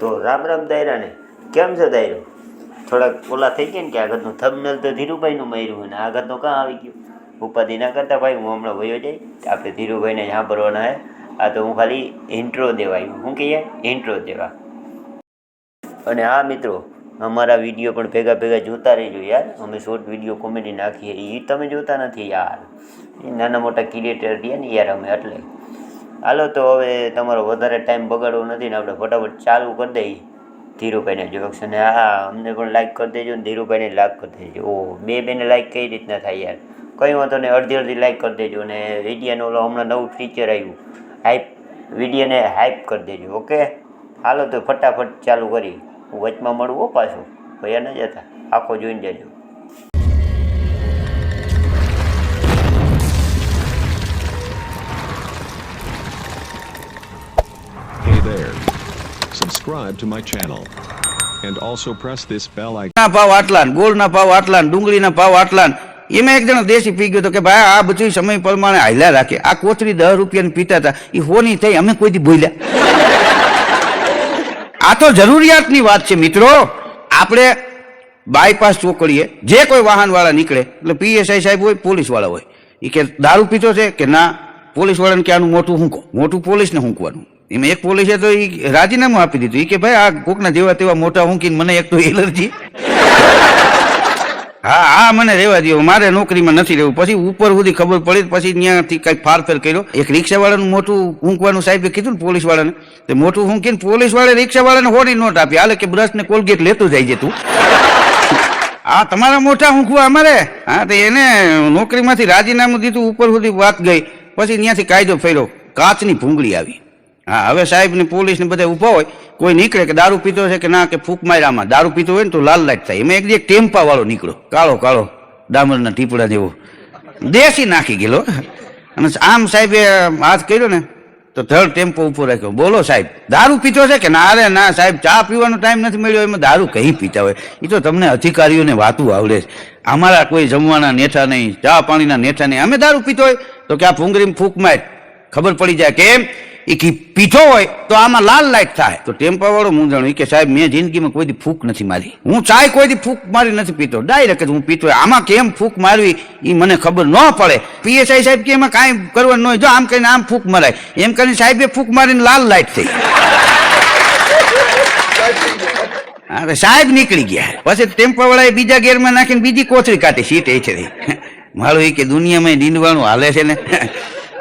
તો રામ રામ દાયરાને કેમ છે દાયરો? થોડાક ઓલા થઈ ગયા ને કે આગળનું થંબનેલ તો ધીરુભાઈનું માર્યું અને આગળનું કાં આવી ગયું? ઉપાધિ ના કરતા ભાઈ, હું હમણાં વયો જાય આપણે ધીરુભાઈને સાંભળવાના હે. આ તો હું ખાલી ઇન્ટ્રો દેવા આવ્યું. શું કહીએ? ઇન્ટ્રો દેવા. અને હા મિત્રો, અમારા વિડીયો પણ ભેગા ભેગા જોતા રહેજો યાર. અમે શોર્ટ વિડીયો કોમેડી નાખીએ એ તમે જોતા નથી યાર. એ નાના મોટા ક્રિએટર રહ્યા ને યાર અમે, એટલે હાલો તો હવે તમારો વધારે ટાઈમ બગાડવો નથી ને આપણે ફટાફટ ચાલુ કરી દઈએ ધીરુભાઈને જોક્સ. અને હા, અમને પણ લાઈક કરી દેજો ને ધીરુભાઈને લાઈક કરી દેજો. ઓ બેને લાઈક કઈ રીતના થાય યાર? કંઈ વાંધો નહીં, અડધી અડધી લાઈક કરી દેજો. અને વિડીયાનો ઓલો હમણાં નવું ફીચર આવ્યું, હાઈપ, વિડીયોને હાઈપ કરી દેજો. ઓકે હાલો તો ફટાફટ ચાલુ કરી. હું વચમાં મળવું હો પાછું, ભૈયા ન જતા, આખો જોઈને જજો. Hey there. Subscribe to my channel. And also press this bell icon. ના ભાવ આટલા, ગોળના ભાવ આટલા, ડુંગળીના ભાવ આટલા. એમાં એક જણો દેશી પી ગયો તો કે ભાઈ આ બધું સમય પ્રમાણે હાલ્યા રાખે. આ કોથળી 10 રૂપિયાની પીતા હતા, એ હોની થઈ, અમે કોઈ દી બોલ્યા? આ તો જરૂરિયાતની વાત છે મિત્રો. આપણે બાયપાસ ચોકડીએ જે કોઈ વાહન વાળા નીકળે એટલે PSI સાહેબ હોય, પોલીસ વાળા હોય, એ કે દારૂ પીતો છે કે ના, પોલીસ વાળાને કે આનું મોટું હુંકો, મોટું પોલીસને હુંકવાનું. એમાં એક પોલીસે તો એ રાજીનામું આપી દીધું. એ કે ભાઈ આ કોકના જેવા તેવા મોટા હુંકીને મને એક તો એલર્જી. હા મને રહેવા દો, મારે નોકરીમાં નથી રહેવું. પછી ઉપર સુધી ખબર પડી, પછી ત્યાંથી કઈ ફારફેર કર્યો. એક રિક્ષાવાળાનું મોટું ઊંઘવાનું સાહેબે કીધું ને પોલીસ વાળાને, તે મોટું ઊંઘીને પોલીસ વાળા રિક્ષાવાળાને હોની નોટ આપી, હાલે કે બ્રશ ને કોલગેટ લેતું જાય છે તું. હા તમારા મોટા ઊંઘવા અમારે. હા તો એને નોકરીમાંથી રાજીનામું દીધું, ઉપર સુધી વાત ગઈ. પછી ત્યાંથી કાયદો ફેર્યો, કાચની ભૂંગળી આવી. હા હવે સાહેબ ને પોલીસ ને બધા ઊભા હોય, કોઈ નીકળે કે દારૂ પીતો છે કે ના, કે ફૂંક માર્યામાં દારૂ પીતો હોય ને તો લાલ લાઈટ થાય. એમાં એક ટેમ્પા વાળો નીકળ્યો, કાળો કાળો ડામરના ટીપડા જેવો, દેશી નાખી ગયેલો. અને આમ સાહેબે હાથ કર્યો ને તો ધડ ટેમ્પો ઉપર રાખ્યો. બોલો સાહેબ, દારૂ પીતો છે કે ના? અરે ના સાહેબ, ચા પીવાનો ટાઈમ નથી મળ્યો. એમાં દારૂ કઈ પીતા હોય? એ તો તમને અધિકારીઓને વાતું આવડે છે, અમારા કોઈ જમવાના નેઠા નહીં, ચા પાણીના નેઠા નહીં. અમે દારૂ પીતો હોય તો કે આ ભૂંગળીમાં ફૂંક માર, ખબર પડી જાય. કેમ? એ પીઠો હોય તો આમાં લાલ લાઈટ થાય. તો ટેમ્પા વાળો મૂંઝાણું કે સાહેબ મેં જિંદગીમાં કોઈ દી ફૂંક નથી મારી, હું ચાય કોઈ દી ફૂંક મારી નથી પીતો, ડાયરેક્ટ જ હું પીતો હોય. આમાં કેમ ફૂંક મારવી એ મને ખબર ન પડે. PSI સાહેબ કે એમાં કાંઈ કરવાનું ન હોય, જો આમ કહીને આમ ફૂંક મરાય, એમ કરીને સાહેબે ફૂંક મારીને લાલ લાઈટ થઈ. હા સાહેબ નીકળી ગયા. પછી ટેમ્પા વાળાએ બીજા ગેરમાં નાખીને બીજી કોથળી કાઢી, સીટ એ છે મારું. એ કે દુનિયામાં નીંદવાનું હાલે છે ને.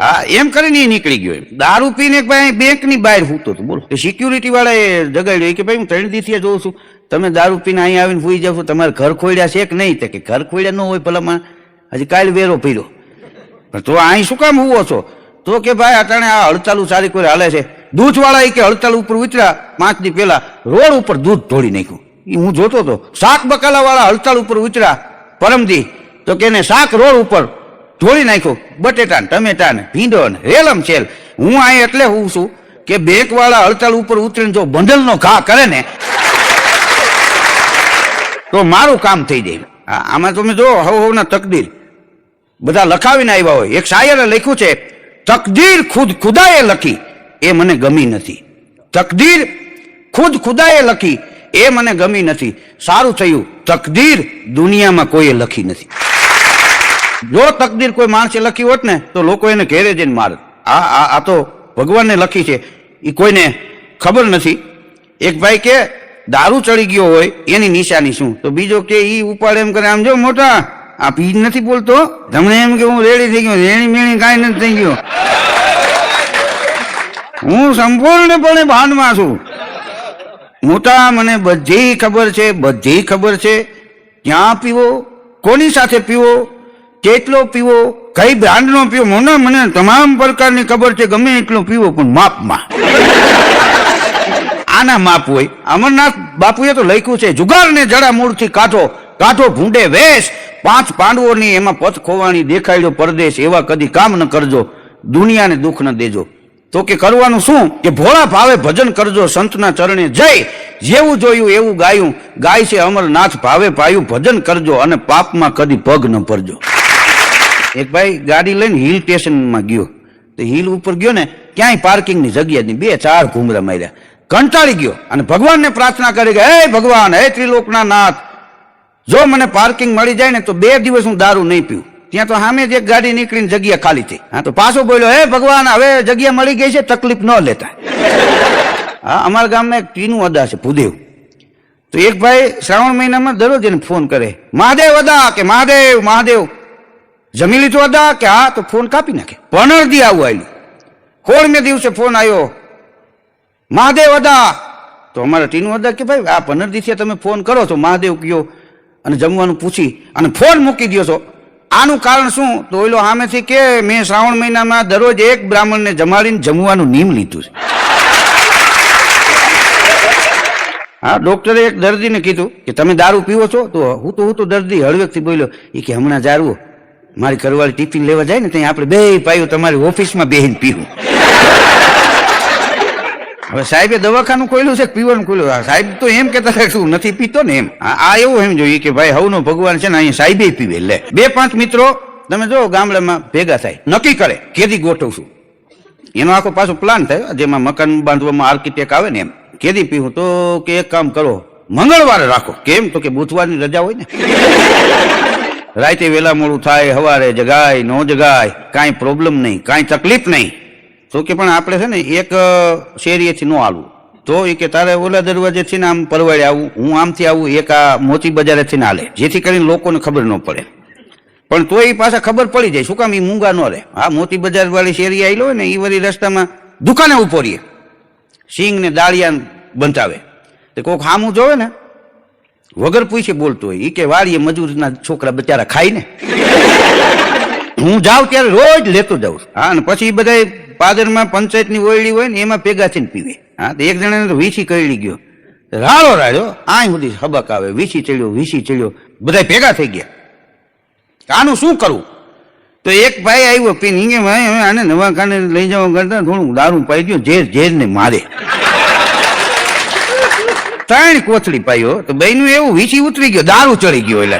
હા એમ કરીને એ નીકળી ગયો. દારૂ પીને ભાઈ બેંકની બહાર સૂતો હતો. બોલો, સિક્યુરિટી વાળાએ જગાડ્યો કે ભાઈ હું 3 દિવસથી જોઉં છું તમે દારૂ પીને અહીંયા આવીને સૂઈ જાવ છો, તમારે ઘર ખોડ્યા છે કે નહીં? તો કે ઘર ખોડ્યા ન હોય ભલામાં, હજી કાલે વેરો પીરો, પણ તો અહીં શું કામ હુવો છો? તો કે ભાઈ અટાણે આ હડતાલું સારી કોઈ હાલે છે. દૂધવાળા એ કે હડતાલ ઉપર ઉતર્યા 5 દી પહેલા, રોડ ઉપર દૂધ ઢોળી નાખ્યું. એ હું જોતો હતો. શાક બકાલા વાળા હડતાલ ઉપર ઉતર્યા પરમદી, તો કે એને શાક રોડ ઉપર ઢોળી નાખ્યું, બટેટા ને ટમેટા ને ભીંડો ને રેલમ છેલ. હું અહીં એટલે હું છું કે બેંક વાળા હડતાલ ઉપર ઉતરીને જો બંડલનો ઘા કરે ને તો મારું કામ થઈ જાય. આમાં તમે જો હવના તકદીર બધા લખાવીને આવ્યા હોય. એક શાયરે લખ્યું છે, તકદીર ખુદ ખુદાએ લખી એ મને ગમી નથી, તકદીર ખુદ ખુદાએ લખી એ મને ગમી નથી, સારું થયું તકદીર દુનિયામાં કોઈએ લખી નથી. જો તકદીર કોઈ માણસે લખી હોત ને તો લોકો એને ઘેરે જઈને મારત. આ તો ભગવાનને લખી છે, એ કોઈને ખબર નથી. એક ભાઈ કે દારૂ ચડી ગયો હોય એની નિશાની શું? તો બીજો કે ઈ ઉપાડે એમ કરે, આમ જો મોટા આ પી નથી બોલતો, તમને એમ કે હું રેડી થઈ ગયો, રેણી મેણી કાંઈ નથી થઈ ગયો, હું સંપૂર્ણપણે ભાનમાં છું. મોટા મને બધી ખબર છે, બધી ખબર છે, ક્યાં પીવો, કોની સાથે પીવો, કેટલો પીવો, કઈ બ્રાન્ડનો પીવો, મને તમામ પ્રકારની ખબર છે. ગમે એટલો પીવો પણ માપમાં. આના માપ હોય. અમરનાથ બાપુએ તો લખ્યું છે, જુગારને જડા મૂળથી કાઢો, કાઢો ભૂંડે વેશ, 5 પાંડવોની એમાં પથ ખોવાણી દેખાડ્યો પરદેશ, એવા કદી કામ ન કરજો, દુનિયાને દુઃખ ન દેજો. તો કે કરવાનું શું? કે ભોળા ભાવે ભજન કરજો, સંતના ચરણે જઈ, જેવું જોયું એવું ગાયું, ગાય છે અમરનાથ ભાવે પાયું, ભજન કરજો અને પાપમાં કદી પગ ન ભરજો. એક ભાઈ ગાડી લઈને હિલ સ્ટેશનમાં ગયો, તો હિલ ઉપર ગયો ને ક્યાંય પાર્કિંગની જગ્યા નહીં, 2-4 ઘૂમરા માર્યા. કંટાળી ગયો અને ભગવાનને પ્રાર્થના કરી કે હે ભગવાન, હે ત્રિલોકના નાથ, જો મને પાર્કિંગ મળી જાય ને તો 2 દિવસ હું દારૂ નહીં પીવું. ત્યાં તો સામે જ એક ગાડી નીકળીને જગ્યા ખાલી થઈ. હા, તો પાછો બોલ્યો, હે ભગવાન, હવે જગ્યા મળી ગઈ છે, તકલીફ ન લેતા. હા, અમારા ગામમાં એક ટીનું અદા છે, ભૂદેવ. તો એક ભાઈ શ્રાવણ મહિનામાં દરરોજ એને ફોન કરે, મહાદેવ અદા, કે મહાદેવ મહાદેવ, જમી લીધું અદા, કે હા, તો ફોન કાપી નાખે. 15 દી આવું આવ્યું. 16મે દિવસે ફોન આવ્યો, મહાદેવ અદા. તો અમારા ટીનું અદા કે ભાઈ આ 15 દિવસે તમે ફોન કરો છો, મહાદેવ કયો અને જમવાનું પૂછી અને ફોન મૂકી દો છો, આનું કારણ શું? તો ઓલો સામેથી કે મેં શ્રાવણ મહિનામાં દરરોજ એક બ્રાહ્મણને જમાડીને જમવાનું નિયમ લીધું છે. હા, ડોક્ટરે એક દર્દીને કીધું કે તમે દારૂ પીવો છો? તો હું તો દર્દી હળવેકથી બોલ્યો, એ કે હમણાં જારું મારી ઘરવાળી ટિફિન લેવા જાય ને ત્યાં આપણે 2 પાયું તમારી ઓફિસમાં બેહીને પીવું. હવે સાહેબે દવાખાનું ખોલ્યું છે, પીવાનું ખોલ્યું. સાહેબ તો એમ કહેતા હતા શું નથી પીતો ને એમ. આ એવું એમ જોઈએ કે ભાઈ હવનો ભગવાન છે ને અહીંયા સાહેબે પીવે. લે 2-5 મિત્રો તમે જો ગામડામાં ભેગા થાય, નક્કી કરે કેદી ગોઠવશું. એનો આખો પાછો પ્લાન થાય, જેમાં મકાન બાંધવામાં આર્કિટેક્ટ આવે ને એમ. કેદી પીવું? તો કે એક કામ કરો, મંગળવારે રાખો. કેમ? તો કે બુધવારની રજા હોય ને. રાતે વેલા મોડું થાય, સવારે જગાય ન જગાય, કાંઈ પ્રોબ્લેમ નહીં, કાંઈ તકલીફ નહીં. તો કે પણ આપણે છે ને એક શેરીએથી ન આવવું. તો એ કે તારે ઓલા દરવાજેથી ને આમ પરવાડે આવું, હું આમથી આવું, એક આ મોતી બજારેથી ના લે, જેથી કરીને લોકોને ખબર ન પડે. પણ તો એ પાછા ખબર પડી જાય. શું કામ? એ મૂંગા ન રહે. હા, મોતી બજાર વાળી શેરી આવેલો હોય ને, એ વળી રસ્તામાં દુકાને ઉભો રહીએ, સિંગ ને દાળિયા બંધાવે. તો કોઈક સામું જોવે ને, વગર પૂછે બોલતો હોય, એ કે વાળીએ મજૂરના છોકરા બચારા ખાય ને, હું જાઉં ત્યારે રોજ લેતો જાઉં. હા, અને પછી બધા પાદરમાં પંચાયતની ઓયડી હોય ને એમાં ભેગા થઈને પીવે. હા, તો એક જણાને તો વીસી કળી ગયો, રાડો રાડ્યો, આય સુધી હબક આવે, વીસી ચડ્યો, બધા ભેગા થઈ ગયા. આનું શું કરવું? તો એક ભાઈ આવ્યો પીને, હિંગે ભાઈ હવે આને નવાખાને લઈ જવા કરતા થોડું દારૂ પાઈ ગયો, ઝેર ને મારે. 3 કોથળી પાયો તો બહેનું એવું વીસી ઉતરી ગયો, દારૂ ચડી ગયો. એટલે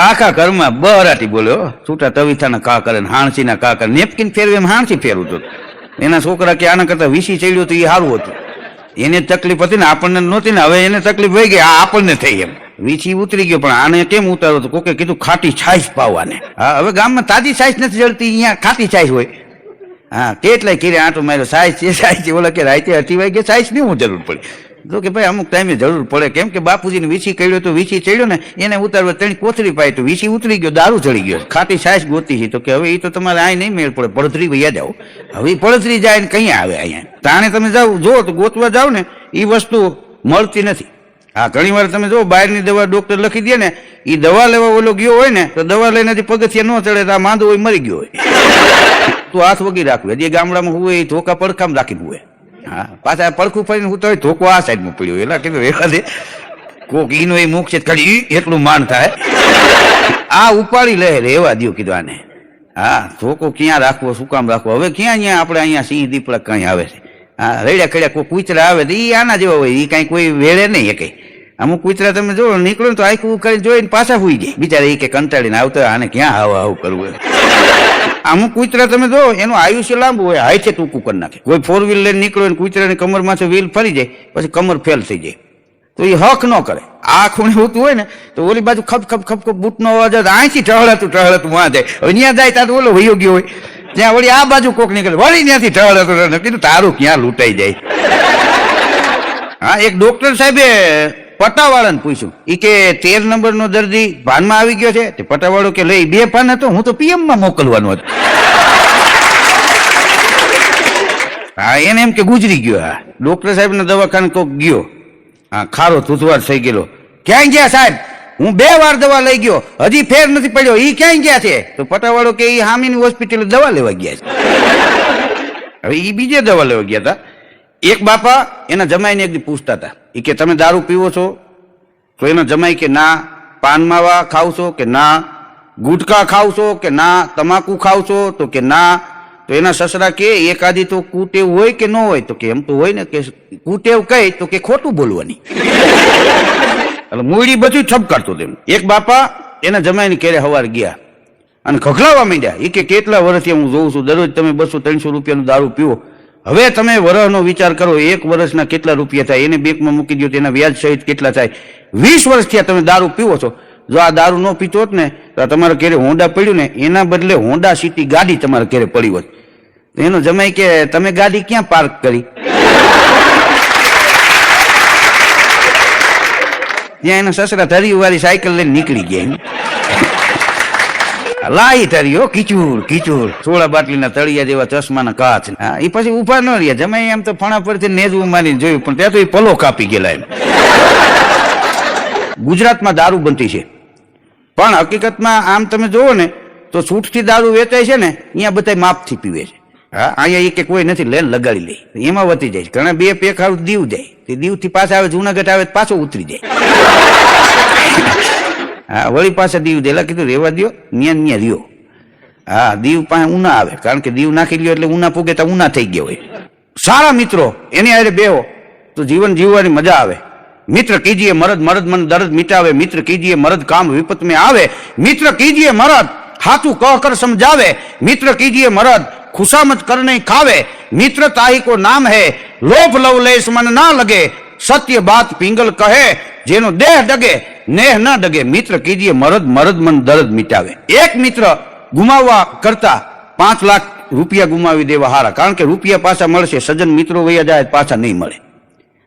આખા ઘરમાં બહરાટી બોલ્યો, છૂટા તવીથાના કા કરે, હાણસીના કા કરે, નેપકિન ફેરવે એમ હાણસી ફેરવું. એના છોકરા કે આના કરતા વીસી ચડ્યો તો એ સારું હતું. એને તકલીફ હતી ને, આપણને નહોતી ને, હવે એને તકલીફ વહી ગઈ, આ આપણને થઈ એમ. વીછી ઉતરી ગયો, પણ આને કેમ ઉતારો? તો કોકે કીધું ખાટી છાશ પાવાને. હા, હવે ગામમાં તાજી છાશ નથી જળતી, અહીંયા ખાટી છાશ હોય. હા, કેટલાય કીરે આંટો માર્યો, છાશ છે. ઓલા કે રાતે 8 વાગે છાશ ની હું જરૂર પડી? તો કે ભાઈ અમુક ટાઈમે જરૂર પડે. કેમ કે બાપુજીને વીછી કર્યો તો વીછી ચડ્યો ને, એને ઉતારવા 3 કોથળી પાઈ તો વીછી ઉતરી ગયો, દારૂ ચડી ગયો, ખાટી છાશ ગોતી છે. તો કે હવે એ તો તમારે આ નહીં મેળ પડે, પડતરી વૈયા જાઓ. હવે એ પડતરી જાય ને કઈ આવે અહીંયા? તાણે તમે જાઓ જો તો ગોતવા જાઓ ને, એ વસ્તુ મળતી નથી. હા, ઘણી વાર તમે જો બહારની દવા ડોક્ટર લખી દે ને, એ દવા લેવા ઓલો ગયો હોય ને, તો દવા લઈને પગથિયા ન ચડે તો આ માંદો હોય, મરી ગયો હોય. તો હાથ વગી રાખવું. જે ગામડામાં હોય એ ધોકા પડખામ રાખી હોય. હા, પાછા પડખું ફરીને હું તો ધોકો આ સાઈડમાં પડ્યો. એટલે કીધું એકાદે કોક ઈનો એ મુખ છે ખાલી એટલું માન થાય, આ ઉપાડી લે રેવા દો કીધું આને. હા, ધોકો ક્યાં રાખવો, શું કામ રાખવો? હવે ક્યાં અહીંયા આપણે અહીંયા સિંહ દીપડા કઈ આવે છે. હા, રેડ્યા ખેડ્યા કોઈ કૂતરા આવે તો એ આના જેવા હોય, એ કાંઈ કોઈ વેળે નહીં એ કઈ. અમુક કૂતરા તમે જો નીકળો ને તો આખું કરીને જોઈને પાછા સુઈ જાય બિચારા, એ કે કંટાળીને આવતા આને ક્યાં આવું કરવું. અમુક કૂતરા તમે જો એનું આયુષ્ય લાંબુ હોય, હાઈથે ટૂંકું કરી નાખે. કોઈ 4 વ્હીલ લઈને નીકળો ને કૂતરાની કમરમાંથી વ્હીલ ફરી જાય, પછી કમર ફેલ થઈ જાય. તો એ હક ન કરે. આ ખૂણે હોતું હોય ને તો ઓલી બાજુ ખપ ખપ ખપ ખપ બૂટનો અવાજ અહીંથી ટહળતું વાં જાય. હવે ત્યાં જાય ત્યાં તો ઓલો વયો ગયો હોય, ત્યાં વળી આ બાજુ કોક નીકળે, વળી ત્યાંથી ટહળતું. કીધું તારું ક્યાં લૂંટાઈ જાય. હા, એક ડોક્ટર સાહેબે પટાવાળાને પૂછ્યું, એ કે 13 નંબરનો દર્દી ભાનમાં આવી ગયો છે. તે પટાવાળો કે લઈ 2 પાન હતો, હું તો પીએમમાં મોકલવાનું હતું. હા, એને એમ કે ગુજરી ગયો. હા, ડોક્ટર સાહેબના દવાખાને કોક ગયો, હા, ખારો તૂથવાર થઈ ગયેલો. ક્યાંય ગયા સાહેબ? હું 2 વાર દવા લઈ ગયો, હજી ફેર નથી પડ્યો. એ ક્યાંય ગયા છે? તો પટાવાળો કે એ હામીની હોસ્પિટલે દવા લેવા ગયા છે. હવે એ બીજે દવા લેવા ગયા હતા. એક બાપા એના જમાઈને એક દી પૂછતા હતા, એ કે તમે દારૂ પીવો છો? તો એના જમાઈ કે ના. પાન માવા ખાવ છો કે ના? ગુટકા ખાવ છો કે ના? તમાકુ ખાવ છો તો કે ના. તો એના સસરા કે એકાદી તો કુટેવ હોય કે ન હોય? તો કે એમ તો હોય ને, કે કુટેવ કઈ? તો કે ખોટું બોલવાની. એટલે મૂડી બધું ઠપકારતું તેમ. એક બાપા એના જમાઈને કેરે હવાર ગયા અને ખખડાવવા માંડ્યા. એ કે કેટલા વર્ષથી હું જોઉં છું, દરરોજ તમે 200-300 રૂપિયાનું દારૂ પીવો, હવે તમે વર્ષનો વિચાર કરો, 1 વર્ષના કેટલા રૂપિયા થાય, એને બેંકમાં મૂકી દો તેના વ્યાજ સહિત કેટલા થાય. 20 વર્ષ થયા તમે દારૂ પીવો છો. જો આ દારૂ ન પીતો હોત ને તો તમારે ઘરે હોન્ડા પડ્યું ને એના બદલે હોન્ડા સિટી ગાડી તમારે ઘરે પડી હોત. એનો જમાઈ કે તમે ગાડી ક્યાં પાર્ક કરી? ત્યાં એના સસરા ધરી વાળી સાયકલ લઈને નીકળી ગયા. લાઈ ધરીઓ કીચુર કીચુર, 16 બાટલીના તળિયા જેવા ચશ્માના કાચ. એ પછી ઉભા ન રહ્યા. જમાઈ એમ તો ફણા પરથી નેજવું મારીને જોયું, પણ ત્યાં તો એ પલો કાપી ગયેલા એમ. ગુજરાતમાં દારૂ બનતી છે, પણ હકીકતમાં આમ તમે જોવો ને તો છૂટથી દારૂ વેચાય છે ને અહીંયા બધા માપથી પીવે છે. હા, અહીંયા એક કોઈ નથી, લેન લગાડી લે, એમાં વધી જાય. ઘણા 2 પેક હારું દીવ જાય, તે દીવથી પાછા આવે, જુનાગઢ આવે પાછો ઉતરી જાય. હા, વળી પાછા દીવ દેલા કીધું રેવા દો, ન્યા રહ્યો. હા, દીવ પાસે ઉના આવે, કારણ કે દીવ નાખી લ્યો એટલે ઉના પૂગે તો ઉના થઈ ગયા હોય. સારા મિત્રો એની હારે બેહો તો જીવન જીવવાની મજા આવે. मित्र कीजिए मर्द मर्द मन दर्द मिटावे, मित्र कीजिए मर्द काम विपत में आवे, मित्र कीजिए मर्द हाथू कहकर समझावे, मित्र कीजिए मर्द खुशामत करने खावे, मित्रता ही को नाम है लोभ लवलेश मन ना लगे, सत्य बात पिंगल कहे जेनो देह डगे नेह न डगे, मित्र कीजिए मर्द मर्द मन दर्द मिटावे. एक मित्र गुमाववा करता 5 लाख રૂપિયા ગુમાવી દેવા હારા, કારણ કે રૂપિયા પાછા મળશે, સજ્જન મિત્રો વયા જાય પાછા નહીં મળે.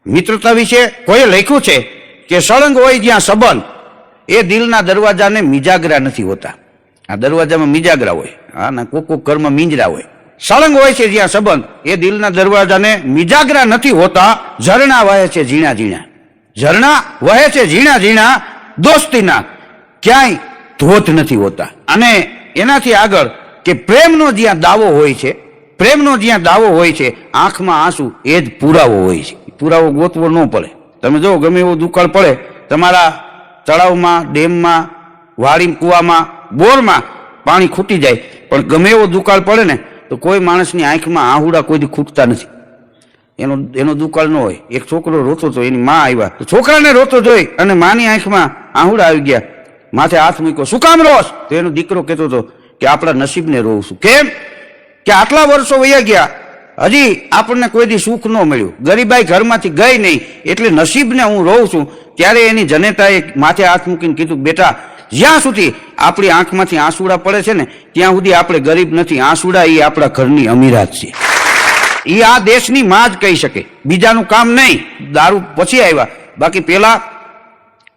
મિત્રતા વિશે કોઈએ લખ્યું છે કે સળંગ હોય જ્યાં સંબંધ એ દિલના દરવાજાને મિજાગરા નથી હોતા. આ દરવાજામાં મિજાગરા હોય, હા ના કોક ઘરમાં મીંજરા હોય. સળંગ હોય છે જ્યાં સંબંધ એ દિલના દરવાજાને મિજાગરા નથી હોતા. ઝરણા વહે છે ઝીણા ઝીણા, ઝરણા વહે છે ઝીણા ઝીણા, દોસ્તીના ક્યાંય ધોધ નથી હોતા. અને એનાથી આગળ કે પ્રેમનો જ્યાં દાવો હોય છે, પ્રેમનો જ્યાં દાવો હોય છે, આંખમાં આંસુ એ જ પુરાવો હોય છે. પુરાવો ગોતવો ન પડે. તમે જો ગમે એવો દુકાળ પડે તમારા તળાવમાં, ડેમમાં, વાડી, કુવામાં, બોરમાં પાણી ખૂટી જાય, પણ ગમે એવો દુકાળ પડે ને તો કોઈ માણસની આંખમાં આહુડા કોઈથી ખૂટતા નથી. એનો દુકાળ ન હોય. એક છોકરો રોતો હતો, એની માં આવ્યા તો છોકરાને રોતો જોઈ અને માની આંખમાં આહુડા આવી ગયા. માથે હાથ મૂક્યો, શું કામ રોસ? તો એનો દીકરો કહેતો હતો કે આપણા નસીબને રોવું છું. કેમ? કે આટલા વર્ષો વયા ગયા, હજી આપણને કોઈ દી સુખ ન મળ્યું, ગરીબાઈ ઘરમાંથી ગઈ નહીં, એટલે નસીબને હું રોઉં છું. ત્યારે એની જનેતાએ માથે હાથ મૂકીને કીધું, બેટા જ્યાં સુધી આપણી આંખમાંથી આંસુડા પડે છે ને ત્યાં સુધી આપણે ગરીબ નથી. આંસુડા એ આપણા ઘરની અમીરાત છે. એ આ દેશની માં જ કહી શકે, બીજાનું કામ નહીં. દારૂ પછી આવ્યા, બાકી પેલા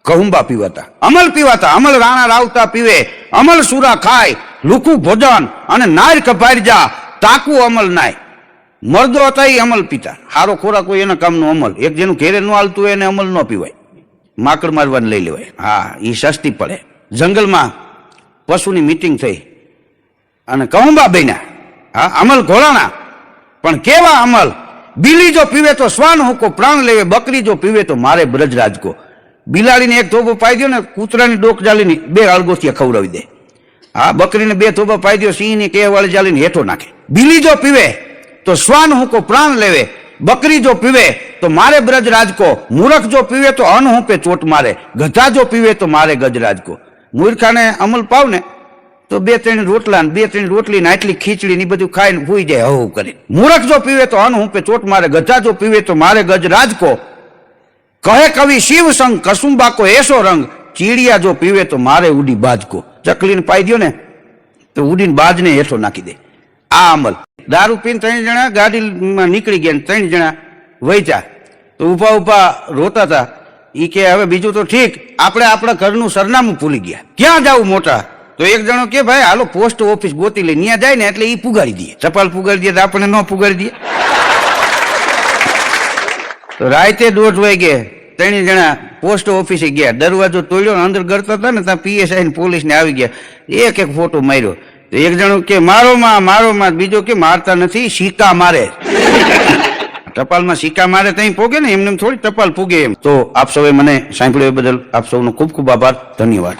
કહુંબા પીવાતા, અમલ પીવાતા. અમલ રાણા રાવતા પીવે, અમલ સુરા ખાય, લુકું ભોજન અને નાર કપારી જા, તાકું અમલ નાય. મર્દો હતા એ અમલ પીતા. સારો ખોરાક હોય એના કામનો અમલ. એક જેનું ઘેરે ન હાલતું હોય એને અમલ ન પીવાય, માકડ મારવાને લઈ લેવાય. હા, એ સસ્તી પડે. જંગલમાં પશુની મીટિંગ થઈ અને કહુંબા બન્યા. હા, અમલ ઘોડાણા, પણ કેવા અમલ? બિલ્લી જો પીવે તો શ્વાન હુકો પ્રાણ લેવે, બકરી જો પીવે તો મારે બ્રજરાજ કો. બિલાડીને એક ધોબો પાઈ દો ને કૂતરાની ડોક જાલીને 2 અળગોથિયા ખવડાવી દે. હા, બકરીને 2 ધોબા પાઈ દો, સિંહની કેવાળી જાલીને હેઠો નાખે. બિલ્લી જો પીવે તો શ્વાન હુકો પ્રાણ લેવે, બકરી જો પીવે તો મારે બ્રજરાજ કો, મૂર્ખ જો પીવે તો અન હુંપે ચોટ મારે, ગધા જો પીવે તો મારે ગજરાજ કો. મૂર્ખાને અમલ પાવ ને તો 2-3 રોટલા ને 2-3 રોટલી ને આટલી ખીચડી ને બધું ખાઈને ભૂઈ જાય હવ કરી. મૂર્ખ જો પીવે તો અન હુંપે ચોટ મારે, ગધા જો પીવે તો મારે ગજરાજ કો. કહે કવિ શિવ સંગ કસુંબા કો એસો રંગ, ચીડિયા જો પીવે તો મારે ઉડી બાજ કો. ચકલીને પાઈ દો ને તો ઉડીને બાજને હેઠો નાખી દે. આ અમલ. દારૂ પીને 3 જણા ગાડીમાં નીકળી ગયા, 3 જણા વૈચા તો ઉભા ઉભા રોતા હતા. એ કે હવે બીજું તો ઠીક, આપણે આપણા ઘરનું સરનામું ભૂલી ગયા, ક્યાં જવું મોટા? તો એક જણો કે ભાઈ હાલો પોસ્ટ ઓફિસ ગોતી લઈ, ત્યાં જાય ને એટલે એ પુગાડી દે, ટપાલ પુગાડી દે તો આપણે ન પુગાડી દે. તો રાતે 1:30 વાગે 3 જણા પોસ્ટ ઓફિસે ગયા, દરવાજો તોડ્યો, અંદર ગરતા હતા ને ત્યાં PSI ને પોલીસ ને આવી ગયા. એક ફોટો માર્યો. તો એક જણો કે મારો માં, બીજો કે મારતા નથી, સિક્કા મારે. ટપાલમાં સિક્કા મારે ત્યાં પોગે ને, એમને થોડી ટપાલ પૂગે એમ. તો આપ સૌએ મને સાંભળ્યો એ બદલ આપ સૌનો ખૂબ ખૂબ આભાર, ધન્યવાદ.